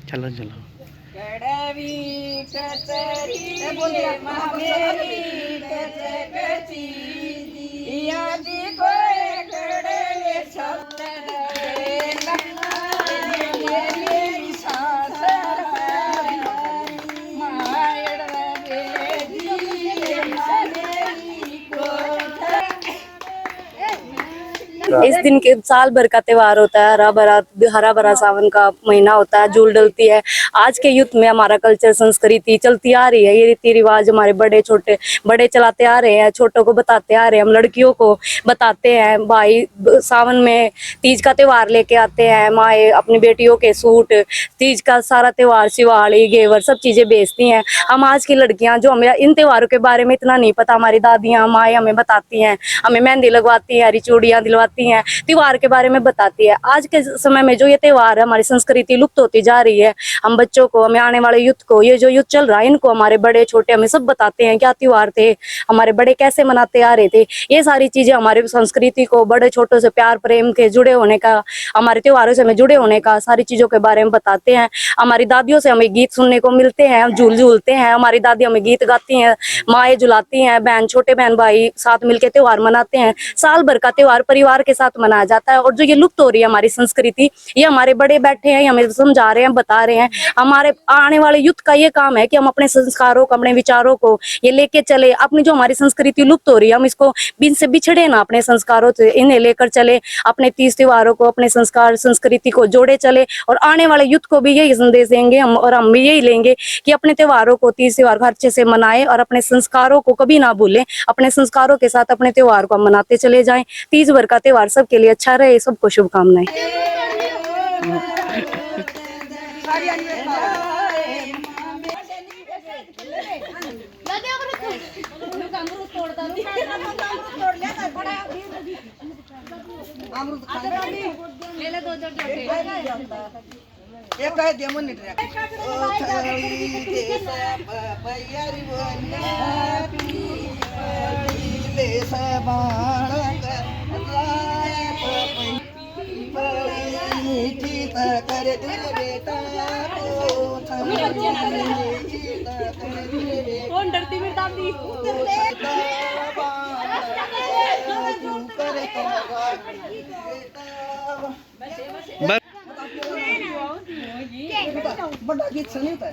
चलो चलो कड़वी कचरी मेरी कची यादी कोई कड़वे शब्द इस दिन के साल भर का त्योहार होता है, हरा भरा सावन का महीना होता है, झूल डलती है। आज के युग में हमारा कल्चर संस्कृति चलती आ रही है, ये रीति रिवाज हमारे बड़े चलाते आ रहे हैं, छोटों को बताते आ रहे हैं, हम लड़कियों को बताते हैं। भाई सावन में तीज का त्योहार लेके आते हैं, माए अपनी बेटियों के सूट, तीज का सारा त्योहार शिवाड़ी घेवर सब चीजें बेचती हैं। हम आज की लड़कियां जो हमें इन त्योहारों के बारे में इतना नहीं पता, हमारी दादियां माए हमें बताती हैं, हमें मेहंदी लगवाती हैं, हरी चूड़ियां दिलवाती हैं, त्योहार के बारे में बताती है। आज के समय में जो ये त्योहार है, हमारी संस्कृति लुप्त होती जा रही है। हम बच्चों को, हमें आने वाले युथ को, ये जो युथ चल रहा है इनको हमारे बड़े छोटे हमें सब बताते हैं क्या त्योहार थे, हमारे बड़े कैसे मनाते आ रहे थे। ये सारी चीजें हमारे संस्कृति को, बड़े छोटों से प्यार प्रेम के जुड़े होने का, हमारे त्योहारों से हमें जुड़े होने का, सारी चीजों के बारे में बताते हैं। हमारी दादियों से हमें गीत सुनने को मिलते हैं, हम झूल झूलते हैं, हमारी दादी हमें गीत गाती हैं, माएँ झुलाती हैं, बहन छोटे बहन भाई साथ मिलकर त्योहार मनाते हैं। साल भर का त्योहार परिवार के साथ मनाया जाता है। और जो ये लुप्त हो रही है हमारी संस्कृति, ये हमारे बड़े बैठे हैं, हमें समझा रहे हैं, बता रहे हैं। हमारे आने वाले युथ का ये काम है कि हम अपने संस्कारों को, अपने विचारों को ये लेके चले। अपनी जो हमारी संस्कृति लुप्त हो रही है, हम इसको इनसे बिछड़े ना, अपने संस्कारों से इन्हें लेकर चले, अपने तीज त्योहारों को, अपने संस्कार संस्कृति को जोड़े चले। और आने वाले युथ को भी यही संदेश देंगे हम, और हम भी यही लेंगे कि अपने त्योहारों को, तीज त्योहार को अच्छे से मनाएं और अपने संस्कारों को कभी ना भूलें। अपने संस्कारों के साथ अपने त्योहार को मनाते चले जाएं। तीज भर का त्योहार सबके लिए अच्छा रहे, सबको शुभकामनाएं। कौन डरती मेरी दादी बड़ा गीत सुनी होता है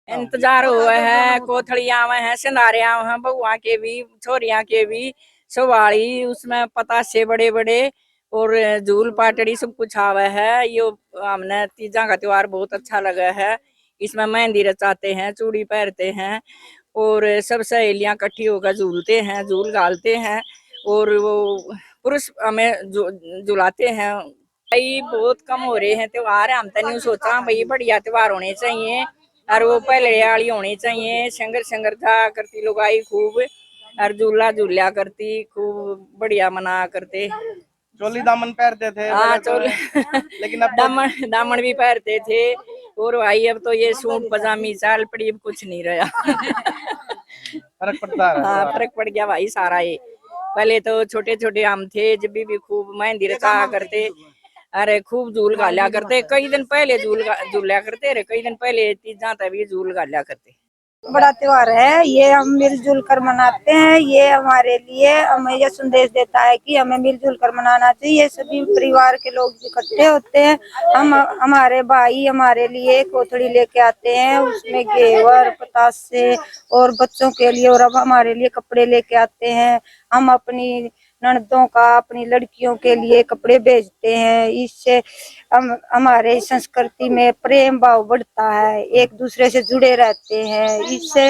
इंतजार हुआ है, कोथड़ियां आवे हैं, सिंधारे आवे हैं, बहुआ के भी, छोरियां के भी, सवाड़ी उसमें पतासे बड़े बड़े और झूल पाटड़ी सब कुछ आवे है। ये हमने तीजा का त्योहार बहुत अच्छा लगा है। इसमें मेहंदी रचाते हैं, चूड़ी पहनते हैं और सब सहेलियां इकट्ठी होकर झूलते हैं, झूल गालते हैं और वो पुरुष हमें झुलाते हैं। भाई बहुत कम हो रहे हैं त्योहार, हम तो नहीं सोचा भाई बढ़िया त्योहार होने चाहिए और वो पहले वाली होनी चाहिए। संगर था करती लोग आई खूब और झूला झूलिया करती, खूब बढ़िया मना करते। चोली दामन पहनते थे। हाँ चोली लेकिन अब दामन भी पहनते थे। और भाई अब तो ये सूट पजामी चाल पड़ी, अब कुछ नहीं रहा। फर्क पड़ता है। हाँ फर्क पड़ गया भाई सारा। ये पहले तो छोटे छोटे हम थे जब भी खूब मेहंदी रचा करते, अरे खूब झूल गालिया करते। कई दिन पहले झूलिया करते रे, कई दिन पहले तीजा तभी झूल गालिया करते। बड़ा त्योहार है ये, हम मिलजुल कर मनाते हैं। ये हमारे लिए हमें यह संदेश देता है कि हमें मिलजुल कर मनाना चाहिए। सभी परिवार के लोग इकट्ठे होते हैं। हमारे भाई हमारे लिए कोथड़ी लेके आते हैं, उसमें घेवर पतासे और बच्चों के लिए, और अब हमारे लिए कपड़े लेके आते हैं। हम अपनी ननदों का, अपनी लड़कियों के लिए कपड़े भेजते हैं। इससे हमारे संस्कृति में प्रेम भाव बढ़ता है, एक दूसरे से जुड़े रहते हैं। इससे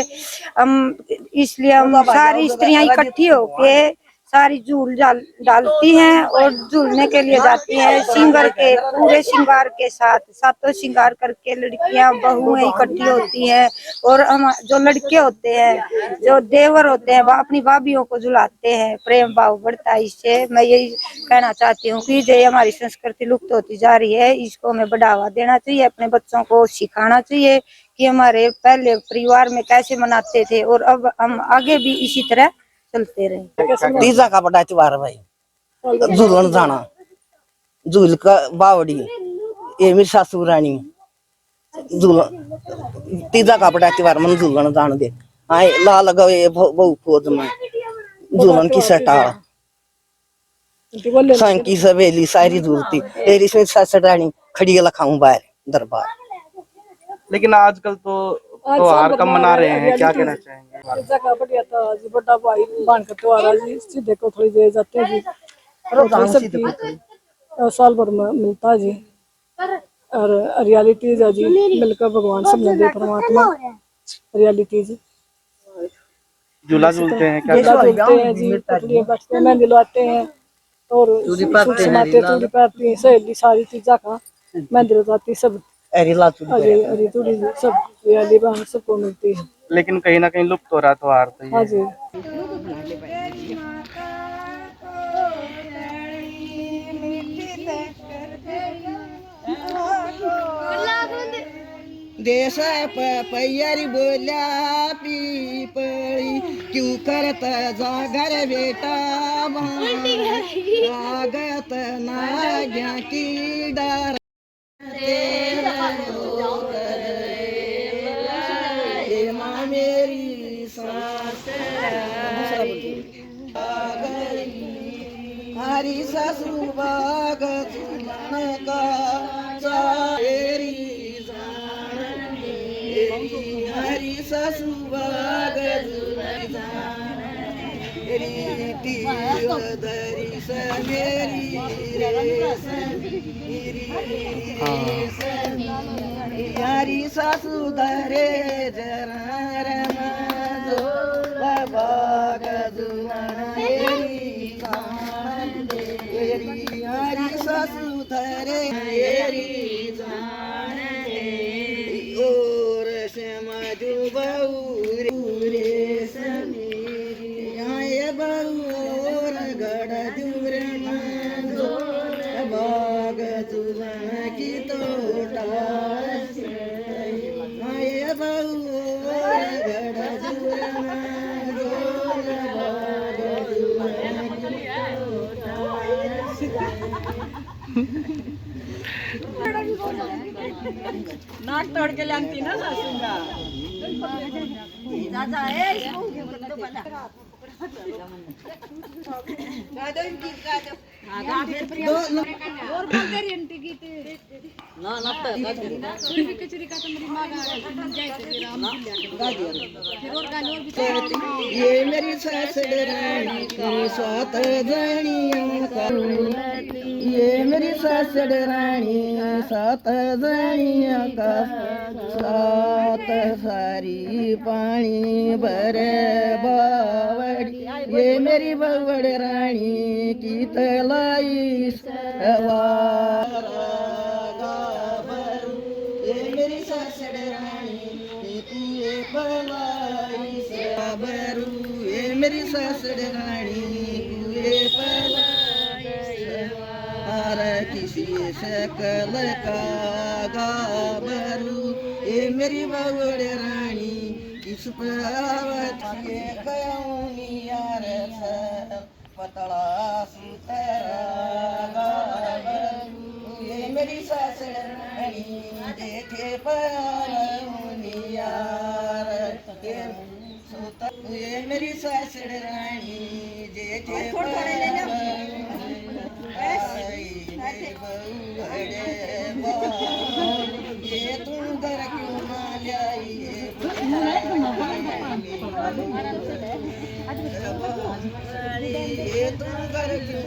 हम, इसलिए हम सारी स्त्रियां इकट्ठी होके सारी झूल डालती हैं और झूलने के लिए जाती हैं श्रृंगार के पूरे श्रृंगार के साथ। सातों श्रृंगार करके लड़कियां बहुएं इकट्ठी होती हैं और हम जो लड़के होते हैं जो देवर होते हैं वो अपनी भाभियों को झुलाते हैं। प्रेम भाव बढ़ता है इससे। मैं यही कहना चाहती हूँ कि जो हमारी संस्कृति लुप्त होती जा रही है इसको हमें बढ़ावा देना चाहिए, अपने बच्चों को सिखाना चाहिए कि हमारे पहले परिवार में कैसे मनाते थे और अब हम आगे भी इसी तरह चलते रहे। तीजा का बड़ा त्योहार भाई झूलन जाना झूल का बावड़ी ये मेरी सासू रानी झूलन तीजा का बड़ा त्योहार मन झूलन जान दे आए ला लगा ये बहु खोज में झूलन की सटा सांकी सवेली सारी झूलती तेरी इसमें सास रानी खड़ी लखाऊं बाहर दरबार। लेकिन आजकल तो त्योहार कम मना रहे हैं, क्या कहना चाहेंगे? जगह बढ़िया था जी, बड़ा भाई बहन का त्योहार है जी। सीधे को थोड़ी देर जाते हैं जी, साल भर में मिलता है जी। और हरियाली तीज है जी, मिलकर भगवान सब ने दे परमात्मा हरियाली तीज। झूला झूलते हैं, क्या झूला झूलते हैं जी, पटड़ियाँ बैठते हैं, मेहंदी लगाते हैं और सूट समाते चूड़ी पहनती हैं सहेली सारी तीजा का मेहंदी लगाती सब अरे अरे थोड़ी सब हरियाली बहन सबको मिलती है। लेकिन कहीं ना कहीं लुप्त हो रहा है त्योहार तो हाँ ये। जी। देश पैरी बोल्या पीपळी क्यों करत जागर बेटा आगत नाग्या की डार मेरी सास हरी ससुर बाग का हरी ससुबाग रीति दरी समेरी हरी ससुदरे जरा बाग हरी ससुधरे और समाजू बहुरे आए बहुर गढ़ जुर बाग तुझन की तोटा आए बहुर गढ़ जुर नाक तोड़ के लाती ना सासूंगा। ये मेरी ससुरानी की सात जनिया का ये मेरी ससुरानी सात जनिया का सात सारी पानी भरे बावड़ी ये मेरी बवड़ रानी की तलाई ये मेरी ससुर रानी की पलाई बरू ये मेरी ससुर रानी कुए पलाई किसी सकल का गाबरू ये मेरी बवड़ रानी किस पावत ये कौनी यार पतला सुतरा गाबरू ये मेरी ससुर रानी देखे पावनी यार ये मेरी ससुर रानी देखे ये तुम घर क्यों ना लाई ये तुम घर क्यों